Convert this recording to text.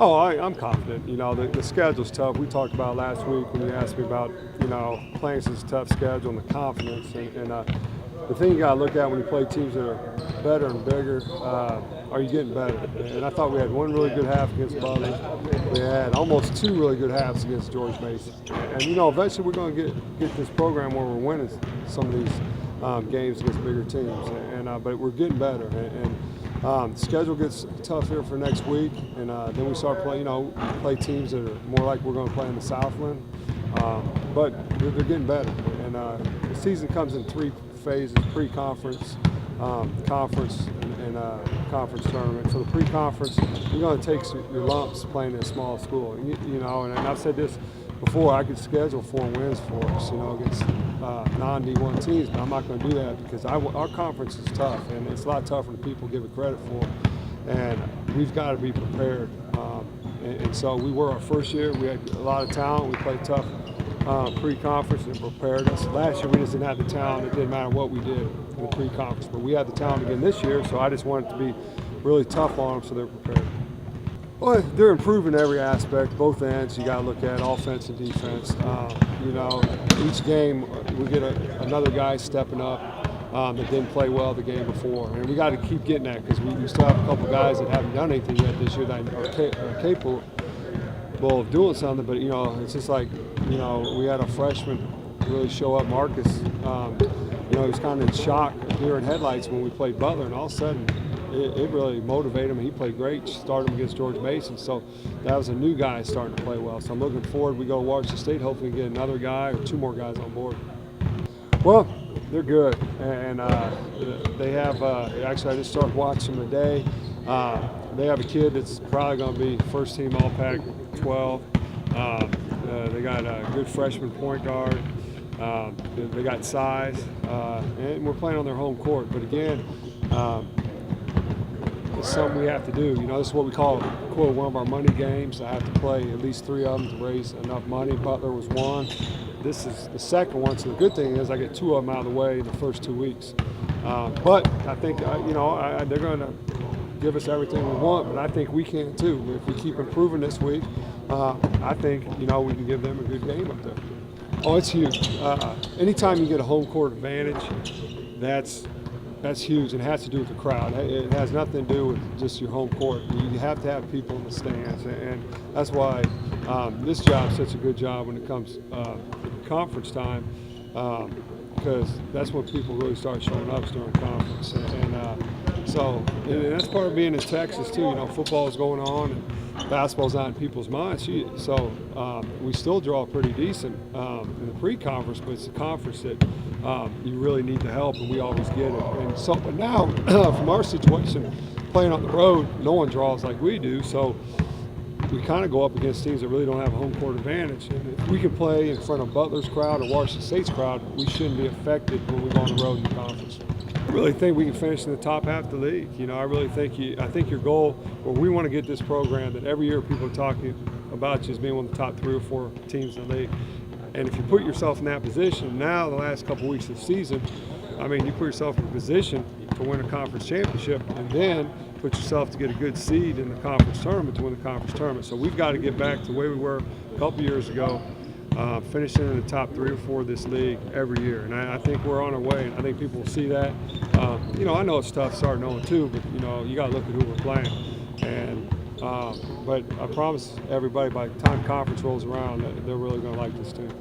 Oh, I'm confident. You know, the schedule's tough. We talked about last week when you asked me about, playing such a tough schedule and the confidence. And the thing you got to look at when you play teams that are better and bigger, are you getting better? And I thought we had one really good half against Butler. We had almost two really good halves against George Mason. And, eventually we're going to get this program where we're winning some of these games against bigger teams. But we're getting better. The schedule gets tough here for next week, and then we start playing. Play teams that are more like we're going to play in the Southland, but they're getting better. And the season comes in three phases: pre-conference, conference, and conference tournament. So the pre-conference, you're going to take your lumps playing in a small school. And I've said this before. I could schedule 4 wins for us, against non-D1 teams, but I'm not going to do that because our conference is tough, and it's a lot tougher than people give it credit for. And we've got to be prepared. And so we were our first year. We had a lot of talent. We played tough pre-conference and prepared us. Last year we just didn't have the talent. It didn't matter what we did in the pre-conference, but we had the talent again this year. So I just wanted to be really tough on them so they're prepared. Well, they're improving every aspect, both ends. You got to look at offense and defense. Each game we get another guy stepping up that didn't play well the game before, and we got to keep getting that because we still have a couple guys that haven't done anything yet this year that are capable of doing something. But it's just like we had a freshman really show up, Marcus. He was kind of in shock, deer in headlights when we played Butler, and all of a sudden. It really motivated him. He played great, started him against George Mason. So that was a new guy starting to play well. So I'm looking forward. We go to Washington State, hopefully get another guy or 2 more guys on board. Well, they're good. And they have, actually I just started watching them today. They have a kid that's probably going to be first team All-Pac 12. They got a good freshman point guard. They got size. And we're playing on their home court. But again, it's something we have to do. This is what we call, quote, one of our money games. I have to play at least 3 of them to raise enough money. Butler was one. This is the second one. So the good thing is I get 2 of them out of the way in the first 2 weeks. But I think, they're going to give us everything we want, but I think we can too. If we keep improving this week, I think, we can give them a good game up there. Oh, it's huge. Anytime you get a home court advantage, that's huge, and it has to do with the crowd. It has nothing to do with just your home court. You have to have people in the stands, and that's why this job is such a good job when it comes conference time, because that's when people really start showing up during conference. So that's part of being in Texas too. Football is going on, and basketball's not in people's minds. So we still draw pretty decent in the pre-conference, but it's the conference that you really need the help, and we always get it. And so, but now, from our situation, playing on the road, no one draws like we do, so we kind of go up against teams that really don't have a home court advantage. And if we can play in front of Butler's crowd or Washington State's crowd, we shouldn't be affected when we go on the road in the conference. I really think we can finish in the top half of the league. I think your goal, where we want to get this program, that every year people are talking about you as being one of the top 3 or 4 teams in the league. And if you put yourself in that position, now the last couple of weeks of the season, you put yourself in a position to win a conference championship, and then put yourself to get a good seed in the conference tournament to win the conference tournament. So we've got to get back to the way we were a couple years ago, finishing in the top 3 or 4 of this league every year. And I think we're on our way, and I think people will see that. I know it's tough starting 0-2, but you got to look at who we're playing. But I promise everybody, by the time conference rolls around, they're really going to like this team.